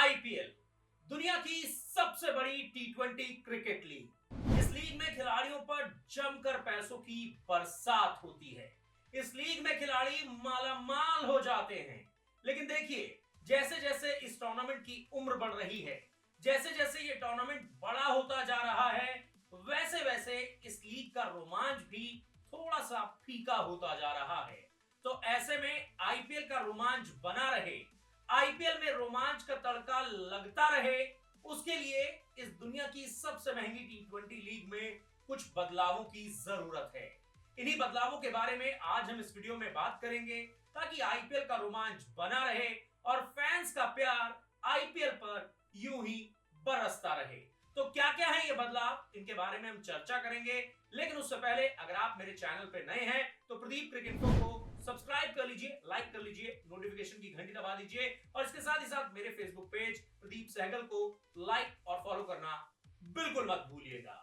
IPL दुनिया की सबसे बड़ी टी20 क्रिकेट लीग। इस लीग में खिलाड़ियों पर जमकर पैसों की बरसात होती है। इस लीग में खिलाड़ी मालामाल हो जाते हैं। लेकिन देखिए, जैसे जैसे इस टूर्नामेंट की उम्र बढ़ रही है, जैसे जैसे ये टूर्नामेंट बड़ा होता जा रहा है, वैसे वैसे इस लीग का रोमांच भी थोड़ा सा फीका होता जा रहा है। तो ऐसे में आईपीएल का रोमांच बना रहे, आईपीएल में रोमांच का तड़का लगता रहे, उसके लिए इस दुनिया की सबसे महंगी टी20 लीग में कुछ बदलावों की जरूरत है। इन्हीं बदलावों के बारे में आज हम इस वीडियो में बात करेंगे, ताकि आईपीएल का रोमांच बना रहे और फैंस का प्यार आईपीएल पर यूं ही बरसता रहे। तो क्या क्या है ये बदलाव, इनके बारे में हम चर्चा करेंगे। लेकिन उससे पहले अगर आप मेरे चैनल पे नए हैं तो प्रदीप क्रिकेट को सब्सक्राइब कर लीजिए, लाइक कर लीजिए, नोटिफिकेशन की घंटी दबा दीजिए और इसके साथ ही साथ मेरे फेसबुक पेज प्रदीप सहगल को लाइक और फॉलो करना बिल्कुल मत भूलिएगा।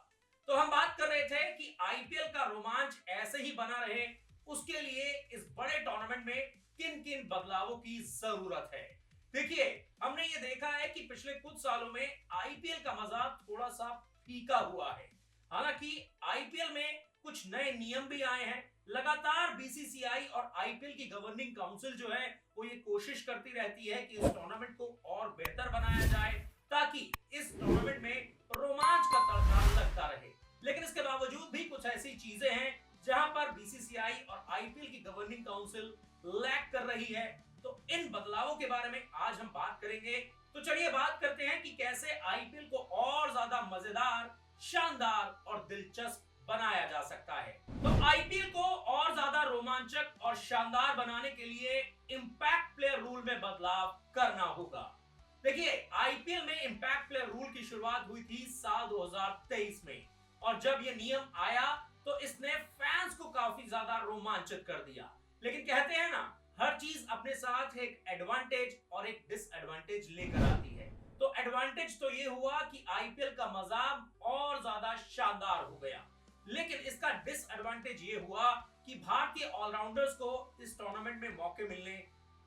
तो हम बात कर रहे थे कि आईपीएल का रोमांच ऐसे ही बना रहे, उसके लिए इस बड़े टूर्नामेंट में किन किन बदलावों की जरूरत है। देखिए, हमने ये देखा है कि पिछले कुछ सालों में आईपीएल का मजा थोड़ा सा फीका हुआ है। हालांकि आईपीएल में कुछ नए नियम भी आए हैं। लगातार बीसीसीआई और आईपीएल की गवर्निंग काउंसिल जो है वो ये कोशिश करती रहती है कि इस टूर्नामेंट को और बेहतर बनाया जाए, ताकि इस टूर्नामेंट में रोमांच का तड़का लगता रहे। लेकिन इसके बावजूद भी कुछ ऐसी चीजें हैं जहां पर बीसीसीआई और आईपीएल की गवर्निंग काउंसिल लैग कर रही है। तो इन बदलावों के बारे में आज हम बात करेंगे। तो चलिए बात करते हैं कि कैसे आईपीएल को और ज्यादा मजेदार, शानदार और दिलचस्प बनाया जा सकता है। तो आईपीएल को और ज्यादा रोमांचक और शानदार बनाने के लिए इंपैक्ट प्लेयर रूल में बदलाव करना होगा। देखिए, आईपीएल में इंपैक्ट प्लेयर रूल की शुरुआत हुई थी साल 2023 में, और जब यह नियम आया तो इसने फैंस को काफी ज्यादा रोमांचित कर दिया। लेकिन कहते हैं ना, हर चीज अपने साथ एक एडवांटेज और एक डिसएडवांटेज लेकर आती है। तो एडवांटेज तो ये हुआ कि आईपीएल का मजा और ज्यादा शानदार हो गया, लेकिन इसका डिसएडवांटेज ये हुआ कि भारतीय ऑलराउंडर्स को इस टूर्नामेंट में मौके मिलने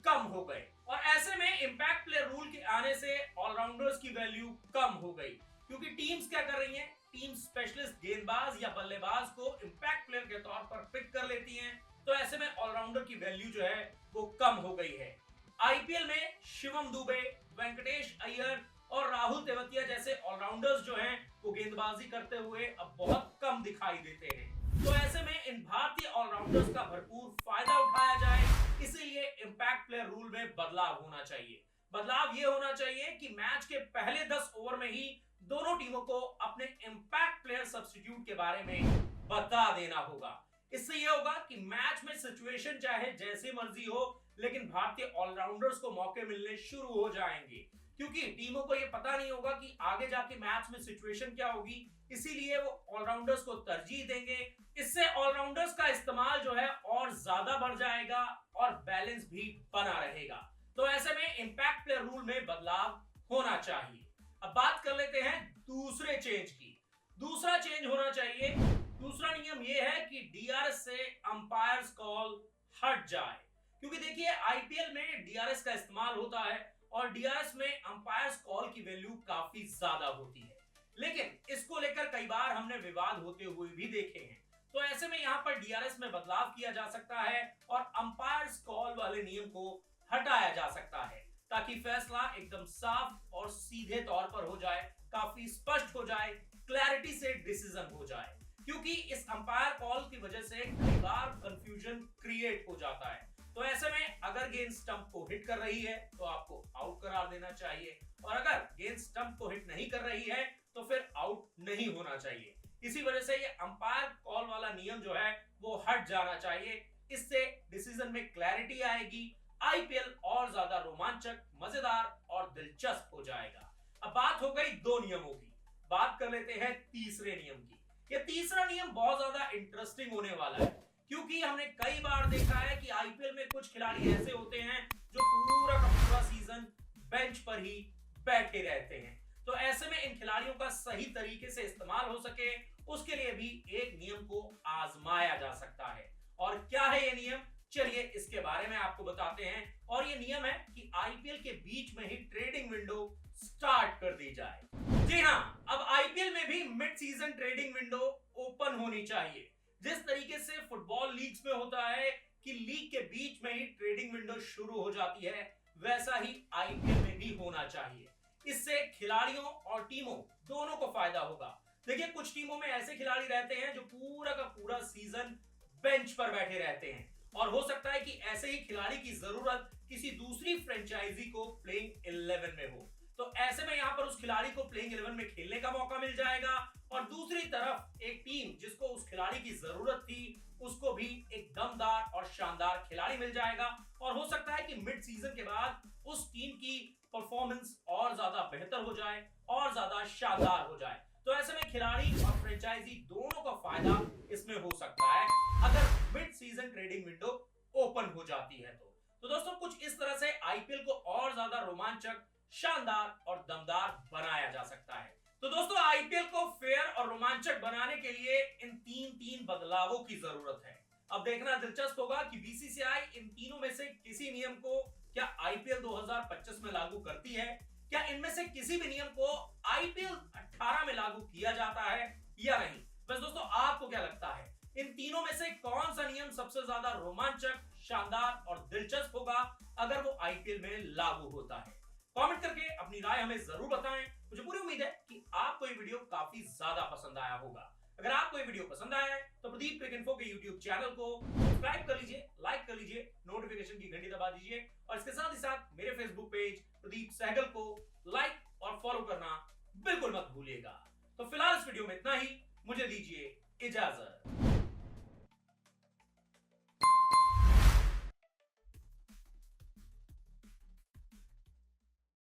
कम हो गए, और ऐसे में इंपैक्ट प्लेयर रूल के आने से ऑलराउंडर्स की वैल्यू कम हो गई। क्योंकि टीम्स क्या कर रही हैं, टीम स्पेशलिस्ट गेंदबाज या बल्लेबाज को इंपैक्ट प्लेयर के तौर पर पिक कर लेती हैं। तो ऐसे में ऑलराउंडर की वैल्यू जो है वो कम हो गई है। आईपीएल में शिवम दुबे, वेंकटेश अय्यर और राहुल तेवतिया जैसे ऑलराउंडर्स जो हैं वो गेंदबाजी करते हुए अब बहुत कम दिखाई देते हैं। तो ऐसे में इन भारतीय ऑलराउंडर्स का भरपूर फायदा उठाया जाए, इसीलिए इंपैक्ट प्लेयर रूल में बदलाव होना चाहिए। बदलाव ये होना चाहिए कि मैच के पहले 10 ओवर में ही दोनों टीमों को अपने इंपैक्ट प्लेयर सब्स्टिट्यूट के बारे में बता देना होगा। इससे यह होगा कि मैच में सिचुएशन चाहे जैसी मर्जी हो, लेकिन भारतीय ऑलराउंडर्स को मौके मिलने शुरू हो जाएंगे। क्योंकि टीमों को यह पता नहीं होगा कि आगे जाके मैच में सिचुएशन क्या होगी, इसीलिए वो ऑलराउंडर्स को तरजीह देंगे। इससे ऑलराउंडर्स का इस्तेमाल जो है और ज्यादा बढ़ जाएगा और बैलेंस भी बना रहेगा। तो ऐसे में इंपैक्ट प्लेयर रूल में बदलाव होना चाहिए। अब बात कर लेते हैं दूसरे चेंज की। दूसरा चेंज होना चाहिए, दूसरा नियम यह है कि डीआरएस से अंपायर्स कॉल हट जाए। क्योंकि देखिए, आईपीएल में डीआरएस का इस्तेमाल होता है और डीआरएस में अंपायर्स कॉल की वैल्यू काफी ज्यादा होती है। लेकिन इसको लेकर कई बार हमने विवाद होते हुए भी देखे हैं। तो ऐसे में यहां पर डीआरएस में बदलाव किया जा सकता है और अंपायर्स कॉल वाले नियम को हटाया जा सकता है, ताकि फैसला एकदम साफ और सीधे तौर पर हो जाए, काफी स्पष्ट हो जाए, क्लैरिटी से डिसीजन हो जाए। क्योंकि इस अंपायर कॉल की वजह से कई बार कंफ्यूजन क्रिएट हो जाता है। तो ऐसे में अगर गेंद स्टंप को हिट कर रही है तो आपको आउट करार देना चाहिए, और अगर गेंद स्टंप को हिट नहीं कर रही है तो फिर आउट नहीं होना चाहिए। इसी वजह से ये अंपायर कॉल वाला नियम जो है वो हट जाना चाहिए। इससे डिसीजन में क्लैरिटी आएगी, आईपीएल और ज्यादा रोमांचक, मजेदार और दिलचस्प हो जाएगा। अब बात हो गई दो नियमों की, बात कर लेते हैं तीसरे नियम की। ये तीसरा नियम बहुत ज्यादा इंटरेस्टिंग होने वाला है, क्योंकि हमने कई बार देखा है कि आईपीएल में कुछ खिलाड़ी ऐसे होते हैं जो पूरा का पूरा सीजन बेंच पर ही बैठे रहते हैं। तो ऐसे में इन खिलाड़ियों का सही तरीके से इस्तेमाल हो सके, उसके लिए भी एक नियम को आजमाया जा सकता है। और क्या है ये नियम, चलिए इसके बारे में आपको बताते हैं। और ये नियम है कि आईपीएल के बीच में ही ट्रेडिंग विंडो शुरू हो जाती है वैसा ही आईपीएल में भी होना चाहिए। इससे खिलाड़ियों और टीमों दोनों को फायदा होगा। देखिए, कुछ टीमों में ऐसे खिलाड़ी रहते हैं जो पूरा का पूरा सीजन बेंच पर बैठे रहते हैं और हो सकता है कि ऐसे ही खिलाड़ी की जरूरत किसी दूसरी फ्रेंचाइजी को प्लेइंग 11 में हो, तो ऐसे में यहां पर उस खिलाड़ी को प्लेइंग 11 में खेलने का मौका मिल जाएगा और दूसरी तरफ एक टीम जिसको उस खिलाड़ी की जरूरत थी उसको भी एक दमदार और शानदार खिलाड़ी मिल जाएगा और हो सकता है कि मिड सीजन के बाद उस टीम की परफॉर्मेंस और ज्यादा बेहतर हो जाए और ज्यादा शानदार हो जाए। तो ऐसे में खिलाड़ी और फ्रेंचाइजी दोनों का फायदा इसमें हो सकता है अगर mid season trading window open हो जाती है तो दोस्तों कुछ इस तरह से आईपीएल को और ज्यादा रोमांचक, शानदार और दमदार बनाया जा सकता है। तो दोस्तों आईपीएल को फेयर और रोमांचक बनाने के लिए इन तीन बदलावों की जरूरत है। अब देखना दिलचस्प होगा कि बीसीसीआई इन तीनों में से किसी नियम को क्या आईपीएल 2025 में लागू करती है, क्या इनमें से किसी भी नियम को आईपीएल 18 में लागू किया जाता है या नहीं। बस दोस्तों आपको क्या लगता है इन तीनों में से कौन सा नियम सबसे ज्यादा रोमांचक, शानदार और दिलचस्प होगा अगर वो आईपीएल में लागू होता है? कमेंट करके अपनी राय हमें जरूर बताएं। मुझे पूरी उम्मीद है कि आपको ये वीडियो काफी ज्यादा पसंद आया होगा। अगर आपको ये वीडियो पसंद आया है तो प्रदीप क्रिकइंफो के YouTube चैनल को सब्सक्राइब कर लीजिए, लाइक कर लीजिए, नोटिफिकेशन की घंटी दबा दीजिए और इसके साथ ही साथ मेरे फेसबुक पेज प्रदीप सहगल को लाइक और फॉलो करना बिल्कुल मत भूलिएगा। तो फिलहाल इस वीडियो में इतना ही।